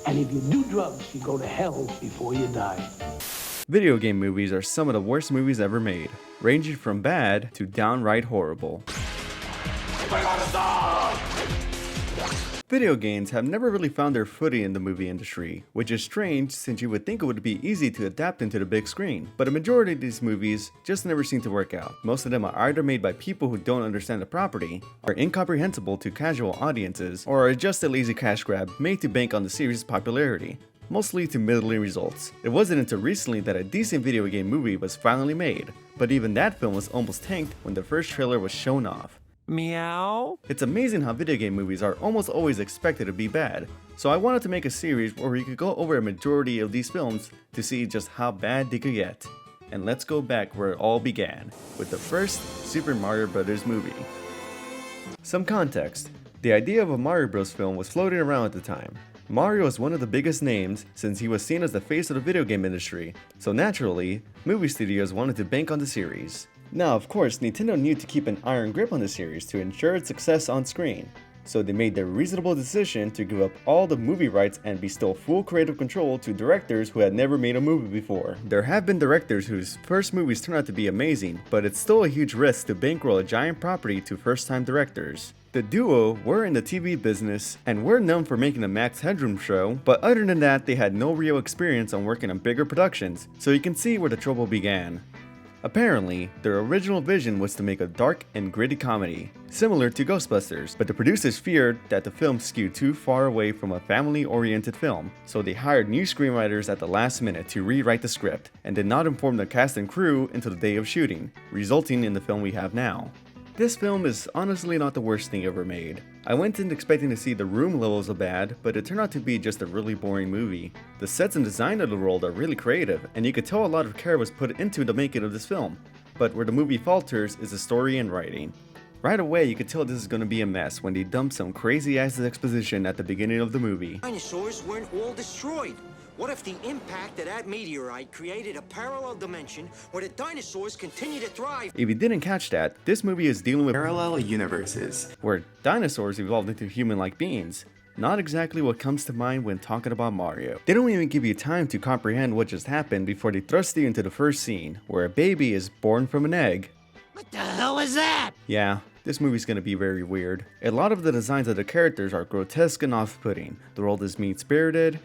And if you do drugs, you go to hell before you die. Video game movies are some of the worst movies ever made, ranging from bad to downright horrible. Video games have never really found their footing in the movie industry, which is strange since you would think it would be easy to adapt into the big screen. But a majority of these movies just never seem to work out. Most of them are either made by people who don't understand the property, are incomprehensible to casual audiences, or are just a lazy cash grab made to bank on the series' popularity, mostly to middling results. It wasn't until recently that a decent video game movie was finally made, but even that film was almost tanked when the first trailer was shown off. Meow. It's amazing how video game movies are almost always expected to be bad, so I wanted to make a series where we could go over a majority of these films to see just how bad they could get. And let's go back where it all began, with the first Super Mario Bros. Movie. Some context. The idea of a Mario Bros. Film was floating around at the time. Mario is one of the biggest names since he was seen as the face of the video game industry, so naturally, movie studios wanted to bank on the series. Now, of course, Nintendo needed to keep an iron grip on the series to ensure its success on screen, so they made the reasonable decision to give up all the movie rights and bestow full creative control to directors who had never made a movie before. There have been directors whose first movies turn out to be amazing, but it's still a huge risk to bankroll a giant property to first-time directors. The duo were in the TV business and were known for making the Max Headroom show, but other than that, they had no real experience on working on bigger productions, so you can see where the trouble began. Apparently, their original vision was to make a dark and gritty comedy, similar to Ghostbusters, but the producers feared that the film skewed too far away from a family-oriented film, so they hired new screenwriters at the last minute to rewrite the script, and did not inform the cast and crew until the day of shooting, resulting in the film we have now. This film is honestly not the worst thing ever made. I went in expecting to see the room levels of bad, but it turned out to be just a really boring movie. The sets and design of the world are really creative, and you could tell a lot of care was put into the making of this film. But where the movie falters is the story and writing. Right away, you could tell this is going to be a mess when they dump some crazy ass exposition at the beginning of the movie. Dinosaurs weren't all destroyed. What if the impact of that meteorite created a parallel dimension where the dinosaurs continue to thrive? If you didn't catch that, this movie is dealing with Parallel universes. where dinosaurs evolved into human-like beings. Not exactly what comes to mind when talking about Mario. They don't even give you time to comprehend what just happened before they thrust you into the first scene, where a baby is born from an egg. What the hell is that? Yeah, this movie's gonna be very weird. A lot of the designs of the characters are grotesque and off-putting. The world is mean-spirited,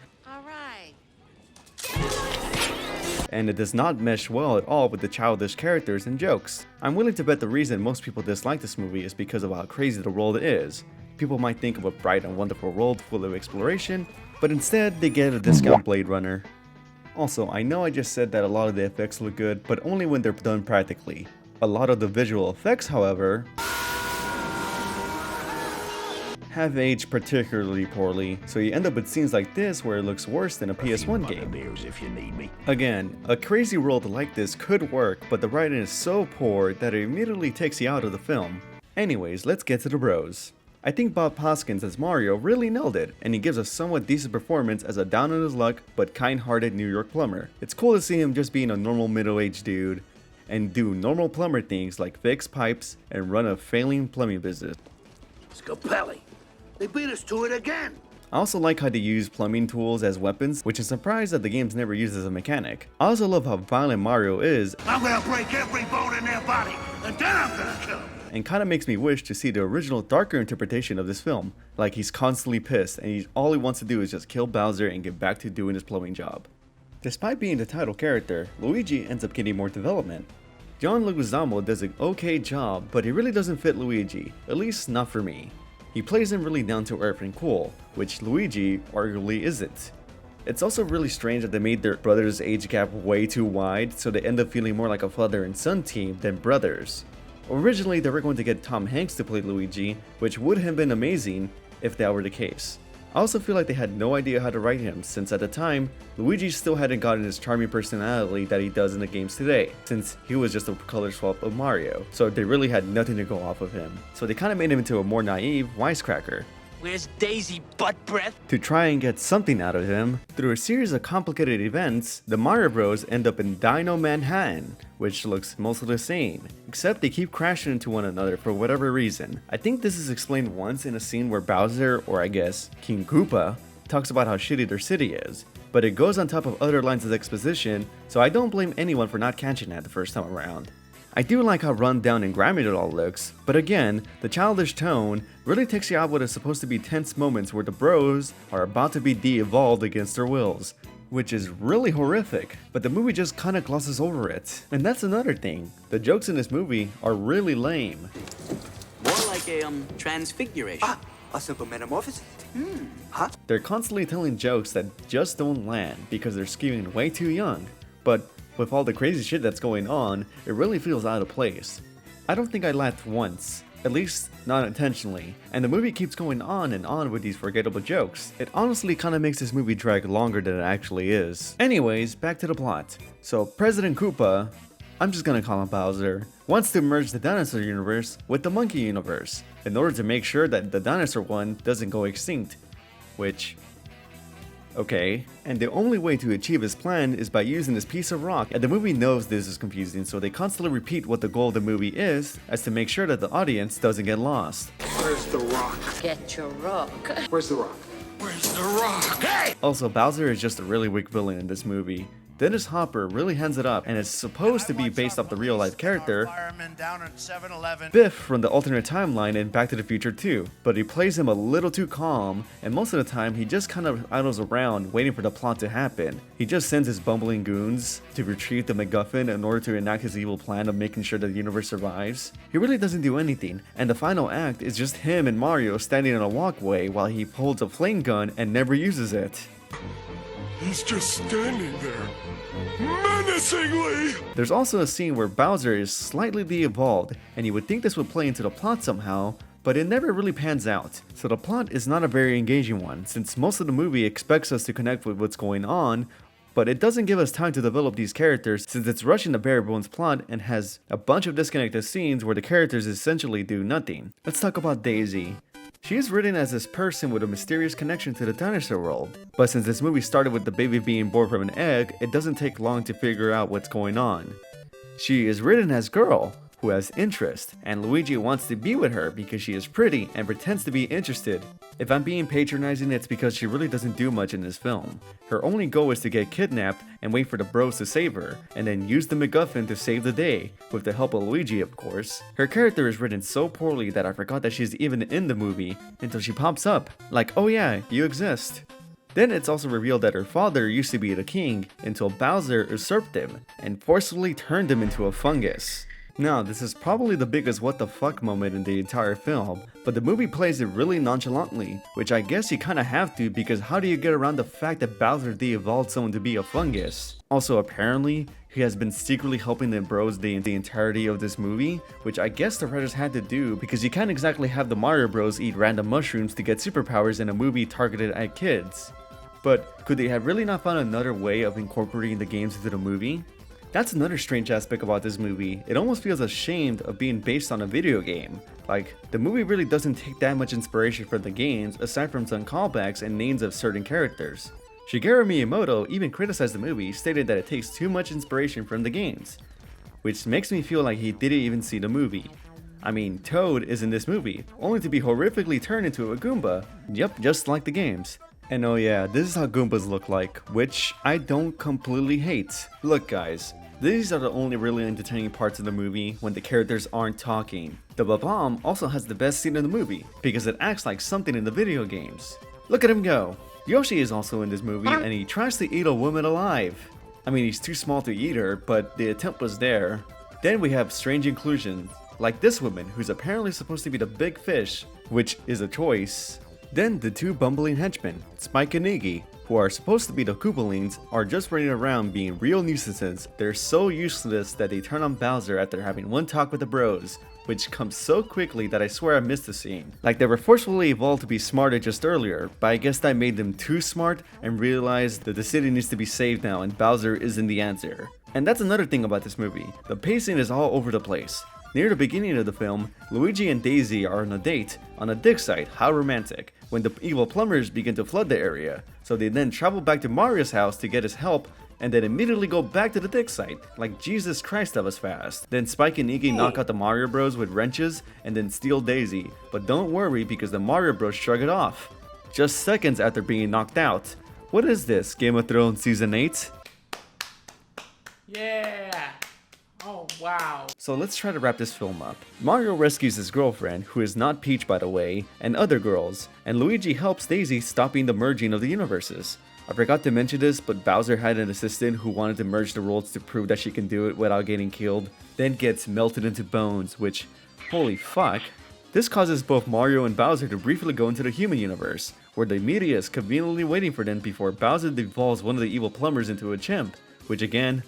and it does not mesh well at all with the childish characters and jokes. I'm willing to bet the reason most people dislike this movie is because of how crazy the world is. People might think of a bright and wonderful world full of exploration, but instead they get a discount Blade Runner. Also, I know I just said that a lot of the effects look good, but only when they're done practically. A lot of the visual effects, however, have aged particularly poorly, so you end up with scenes like this where it looks worse than a PS1 game. If you need me. Again, a crazy world like this could work, but the writing is so poor that it immediately takes you out of the film. Anyways, let's get to the bros. I think Bob Hoskins as Mario really nailed it, and he gives a somewhat decent performance as a down on his luck but kind-hearted New York plumber. It's cool to see him just being a normal middle-aged dude and do normal plumber things like fix pipes and run a failing plumbing business. Scapelli. They beat us to it again. I also like how they use plumbing tools as weapons, which is surprised that the game's never used as a mechanic. I also love how violent Mario is, I'm gonna break every bone in their body, and then I'm gonna kill them. and kinda makes me wish to see the original darker interpretation of this film. Like he's constantly pissed and all he wants to do is just kill Bowser and get back to doing his plumbing job. Despite being the title character, Luigi ends up getting more development. John Leguizamo does an okay job, but he really doesn't fit Luigi, at least not for me. He plays him really down to earth and cool, which Luigi arguably isn't. It's also really strange that they made their brothers' age gap way too wide, so they end up feeling more like a father and son team than brothers. Originally, they were going to get Tom Hanks to play Luigi, which would have been amazing if that were the case. I also feel like they had no idea how to write him, since at the time, Luigi still hadn't gotten his charming personality that he does in the games today, since he was just a color swap of Mario, so they really had nothing to go off of him. So they kinda made him into a more naive wisecracker. Where's Daisy butt breath? To try and get something out of him, through a series of complicated events, the Mario Bros end up in Dino Manhattan, which looks mostly the same, except they keep crashing into one another for whatever reason. I think this is explained once in a scene where Bowser, or I guess King Koopa, talks about how shitty their city is, but it goes on top of other lines of exposition, so I don't blame anyone for not catching that the first time around. I do like how run down and grimy it all looks, but again, the childish tone really takes you out what is supposed to be tense moments where the bros are about to be de-evolved against their wills, which is really horrific, but the movie just kinda glosses over it. And that's another thing, the jokes in this movie are really lame. More like a, transfiguration. A simple metamorphosis? Huh? They're constantly telling jokes that just don't land because they're skewing way too young, but with all the crazy shit that's going on, it really feels out of place. I don't think I laughed once, at least not intentionally, and the movie keeps going on and on with these forgettable jokes. It honestly kinda makes this movie drag longer than it actually is. Anyways, back to the plot. So President Koopa, I'm just gonna call him Bowser, wants to merge the dinosaur universe with the monkey universe in order to make sure that the dinosaur one doesn't go extinct, which... okay, and the only way to achieve his plan is by using this piece of rock, and the movie knows this is confusing, so they constantly repeat what the goal of the movie is, as to make sure that the audience doesn't get lost. Where's the rock? Get your rock. Where's the rock? Where's the rock? Hey! Also, Bowser is just a really weak villain in this movie. Dennis Hopper really hands it up, and it's supposed to be based off the real-life character Fireman down at 7-Eleven. Biff from the alternate timeline in Back to the Future 2, but he plays him a little too calm, and most of the time he just kind of idles around waiting for the plot to happen. He just sends his bumbling goons to retrieve the MacGuffin in order to enact his evil plan of making sure the universe survives. He really doesn't do anything, and the final act is just him and Mario standing on a walkway while he holds a flame gun and never uses it. He's just standing there, menacingly! There's also a scene where Bowser is slightly de-evolved, and you would think this would play into the plot somehow, but it never really pans out. So the plot is not a very engaging one, since most of the movie expects us to connect with what's going on, but it doesn't give us time to develop these characters since it's rushing the bare bones plot and has a bunch of disconnected scenes where the characters essentially do nothing. Let's talk about Daisy. She is written as this person with a mysterious connection to the dinosaur world, but since this movie started with the baby being born from an egg, it doesn't take long to figure out what's going on. She is written as girl, who has interest, and Luigi wants to be with her because she is pretty and pretends to be interested. If I'm being patronizing, it's because she really doesn't do much in this film. Her only goal is to get kidnapped and wait for the bros to save her, and then use the MacGuffin to save the day, with the help of Luigi of course. Her character is written so poorly that I forgot that she's even in the movie until she pops up, like, oh yeah, you exist. Then it's also revealed that her father used to be the king until Bowser usurped him and forcefully turned him into a fungus. Now, this is probably the biggest what the fuck moment in the entire film, but the movie plays it really nonchalantly, which I guess you kinda have to because how do you get around the fact that Bowser de-evolved someone to be a fungus? Also, apparently, he has been secretly helping the bros the entirety of this movie, which I guess the writers had to do because you can't exactly have the Mario Bros eat random mushrooms to get superpowers in a movie targeted at kids. But could they have really not found another way of incorporating the games into the movie? That's another strange aspect about this movie. It almost feels ashamed of being based on a video game. Like, the movie really doesn't take that much inspiration from the games aside from some callbacks and names of certain characters. Shigeru Miyamoto even criticized the movie, stating that it takes too much inspiration from the games, which makes me feel like he didn't even see the movie. I mean, Toad is in this movie, only to be horrifically turned into a Goomba. Yep, just like the games. And oh yeah, this is how Goombas look like, which I don't completely hate. Look guys, these are the only really entertaining parts of the movie when the characters aren't talking. The Bob-omb also has the best scene in the movie, because it acts like something in the video games. Look at him go! Yoshi is also in this movie and he tries to eat a woman alive. I mean, he's too small to eat her, but the attempt was there. Then we have strange inclusions, like this woman who's apparently supposed to be the big fish, which is a choice. Then the two bumbling henchmen, Spike and Iggy, who are supposed to be the Koopalings, are just running around being real nuisances. They're so useless that they turn on Bowser after having one talk with the bros, which comes so quickly that I swear I missed the scene. Like they were forcefully evolved to be smarter just earlier, but I guess that made them too smart and realized that the city needs to be saved now and Bowser isn't the answer. And that's another thing about this movie, the pacing is all over the place. Near the beginning of the film, Luigi and Daisy are on a date on a dig site, how romantic, when the evil plumbers begin to flood the area. So they then travel back to Mario's house to get his help, and then immediately go back to the dig site. Like Jesus Christ, that was fast. Then Spike and Iggy knock out the Mario Bros with wrenches and then steal Daisy. But don't worry because the Mario Bros shrug it off. just seconds after being knocked out. What is this, Game of Thrones Season 8? Yeah! Oh, wow. So let's try to wrap this film up. Mario rescues his girlfriend, who is not Peach by the way, and other girls, and Luigi helps Daisy stopping the merging of the universes. I forgot to mention this, but Bowser had an assistant who wanted to merge the worlds to prove that she can do it without getting killed, then gets melted into bones, which, holy fuck. This causes both Mario and Bowser to briefly go into the human universe, where the media is conveniently waiting for them before Bowser devolves one of the evil plumbers into a chimp, which again,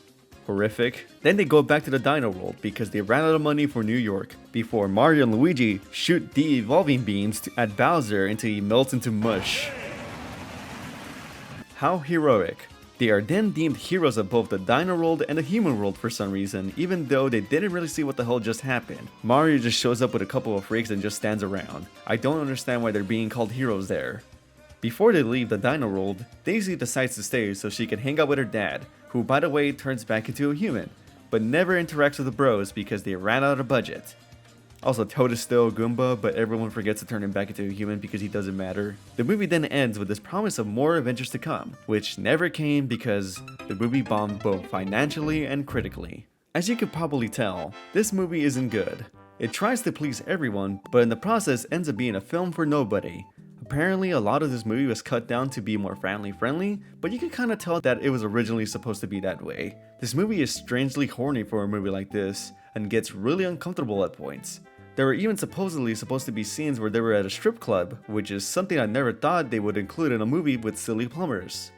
horrific. Then they go back to the Dino World because they ran out of money for New York, before Mario and Luigi shoot de-evolving beams at Bowser until he melts into mush. How heroic. They are then deemed heroes of both the Dino World and the human world for some reason, even though they didn't really see what the hell just happened. Mario just shows up with a couple of freaks and just stands around. I don't understand why they're being called heroes there. Before they leave the Dino World, Daisy decides to stay so she can hang out with her dad, who by the way turns back into a human, but never interacts with the bros because they ran out of budget. Also, Toad is still a Goomba, but everyone forgets to turn him back into a human because he doesn't matter. The movie then ends with this promise of more adventures to come, which never came because the movie bombed both financially and critically. As you could probably tell, this movie isn't good. It tries to please everyone, but in the process ends up being a film for nobody. Apparently, a lot of this movie was cut down to be more family friendly, but you can kind of tell that it was originally supposed to be that way. This movie is strangely horny for a movie like this, and gets really uncomfortable at points. There were even supposedly supposed to be scenes where they were at a strip club, which is something I never thought they would include in a movie with silly plumbers.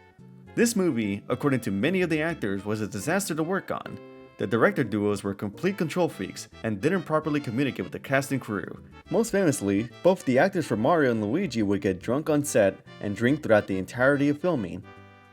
This movie, according to many of the actors, was a disaster to work on. The director duos were complete control freaks and didn't properly communicate with the cast and crew. Most famously, both the actors for Mario and Luigi would get drunk on set and drink throughout the entirety of filming.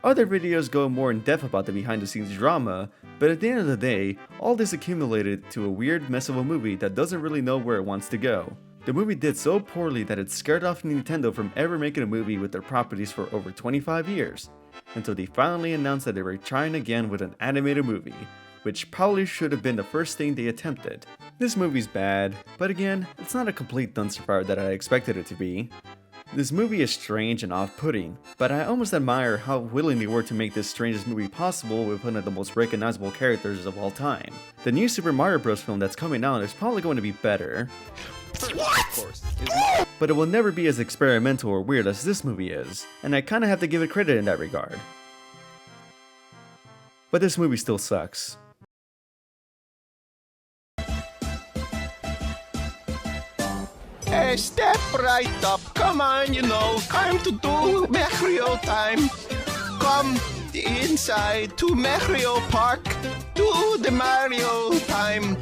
Other videos go more in depth about the behind the scenes drama, but at the end of the day, all this accumulated to a weird mess of a movie that doesn't really know where it wants to go. The movie did so poorly that it scared off Nintendo from ever making a movie with their properties for over 25 years, until they finally announced that they were trying again with an animated movie, which probably should have been the first thing they attempted. This movie's bad, but again, it's not a complete dumpster fire that I expected it to be. This movie is strange and off-putting, but I almost admire how willing they were to make this strangest movie possible with one of the most recognizable characters of all time. The new Super Mario Bros. Film that's coming out is probably going to be better. But it will never be as experimental or weird as this movie is, and I kinda have to give it credit in that regard. But this movie still sucks. Hey, step right up. Come on, time to do Mario time. Come inside to Mario Park. Do the Mario time.